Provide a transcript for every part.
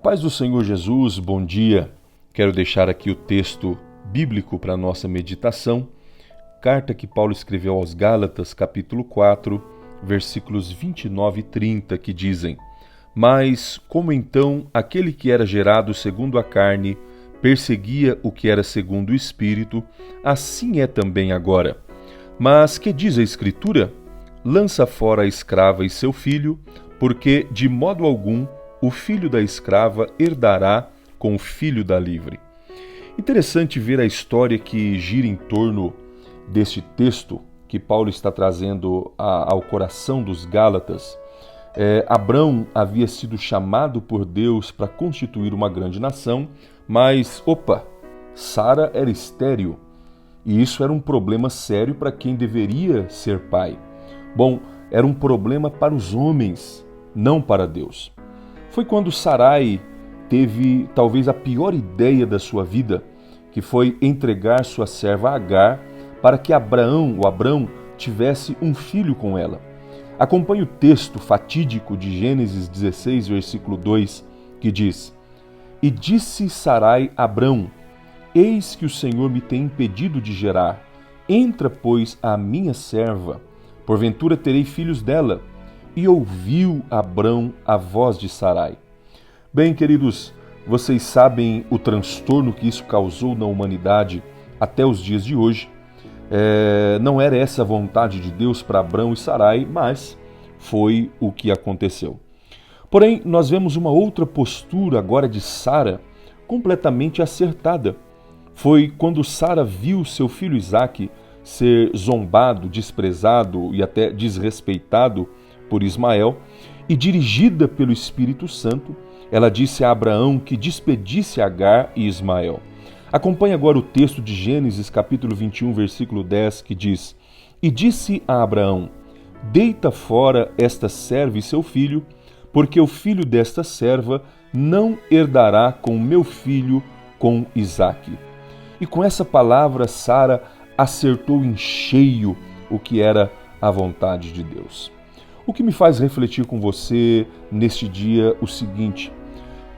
Paz do Senhor Jesus, bom dia. Quero deixar aqui o texto bíblico para a nossa meditação. Carta que Paulo escreveu aos Gálatas, capítulo 4, versículos 29 e 30, que dizem: Mas como então aquele que era gerado segundo a carne perseguia o que era segundo o Espírito, assim é também agora. Mas que diz a Escritura? Lança fora a escrava e seu filho, porque de modo algum o filho da escrava herdará com o filho da livre. Interessante ver a história que gira em torno deste texto que Paulo está trazendo ao coração dos Gálatas. Abrão havia sido chamado por Deus para constituir uma grande nação, mas, Sara era estéril. E isso era um problema sério para quem deveria ser pai. Bom, era um problema para os homens, não para Deus. Foi quando Sarai teve talvez a pior ideia da sua vida, que foi entregar sua serva Agar para que Abrão tivesse um filho com ela. Acompanhe o texto fatídico de Gênesis 16, versículo 2, que diz: E disse Sarai a Abrão: Eis que o Senhor me tem impedido de gerar. Entra, pois, a minha serva, porventura terei filhos dela. E ouviu Abrão a voz de Sarai. Bem, queridos, vocês sabem o transtorno que isso causou na humanidade até os dias de hoje. Não era essa a vontade de Deus para Abrão e Sarai, mas foi o que aconteceu. Porém, nós vemos uma outra postura agora de Sara, completamente acertada. Foi quando Sara viu seu filho Isaque ser zombado, desprezado e até desrespeitado por Ismael, e dirigida pelo Espírito Santo, ela disse a Abraão que despedisse Agar e Ismael. Acompanhe agora o texto de Gênesis, capítulo 21, versículo 10, que diz: E disse a Abraão: Deita fora esta serva e seu filho, porque o filho desta serva não herdará com meu filho, com Isaque. E com essa palavra, Sara acertou em cheio o que era a vontade de Deus. O que me faz refletir com você neste dia o seguinte: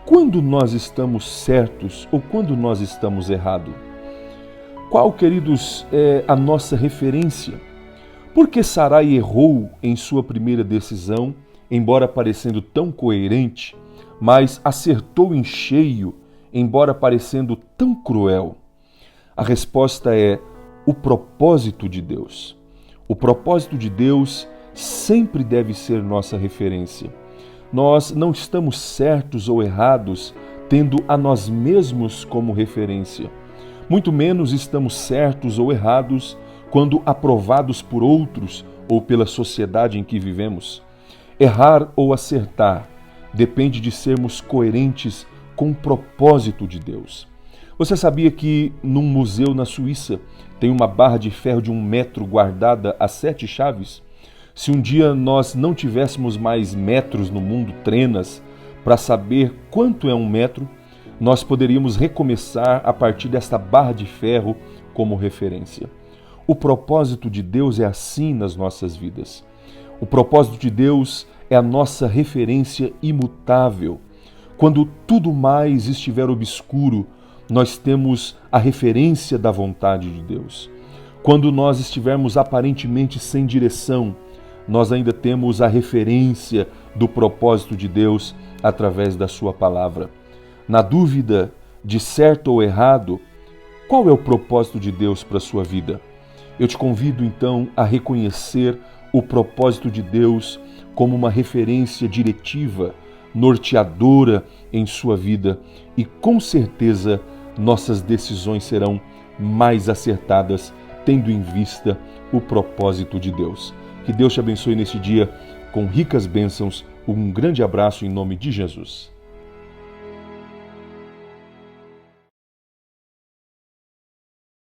quando nós estamos certos ou quando nós estamos errados? Qual, queridos, é a nossa referência? Por que Sarai errou em sua primeira decisão, embora parecendo tão coerente, mas acertou em cheio, embora parecendo tão cruel? A resposta é o propósito de Deus. O propósito de Deus sempre deve ser nossa referência. Nós não estamos certos ou errados tendo a nós mesmos como referência. Muito menos estamos certos ou errados quando aprovados por outros ou pela sociedade em que vivemos. Errar ou acertar depende de sermos coerentes com o propósito de Deus. Você sabia que num museu na Suíça tem uma barra de ferro de 1 metro guardada a 7 chaves? Se um dia nós não tivéssemos mais metros no mundo, trenas, para saber quanto é 1 metro, nós poderíamos recomeçar a partir desta barra de ferro como referência. O propósito de Deus é assim nas nossas vidas. O propósito de Deus é a nossa referência imutável. Quando tudo mais estiver obscuro, nós temos a referência da vontade de Deus. Quando nós estivermos aparentemente sem direção, nós ainda temos a referência do propósito de Deus através da sua palavra. Na dúvida de certo ou errado, qual é o propósito de Deus para a sua vida? Eu te convido então a reconhecer o propósito de Deus como uma referência diretiva, norteadora em sua vida, e com certeza nossas decisões serão mais acertadas, tendo em vista o propósito de Deus. Que Deus te abençoe neste dia com ricas bênçãos. Um grande abraço em nome de Jesus.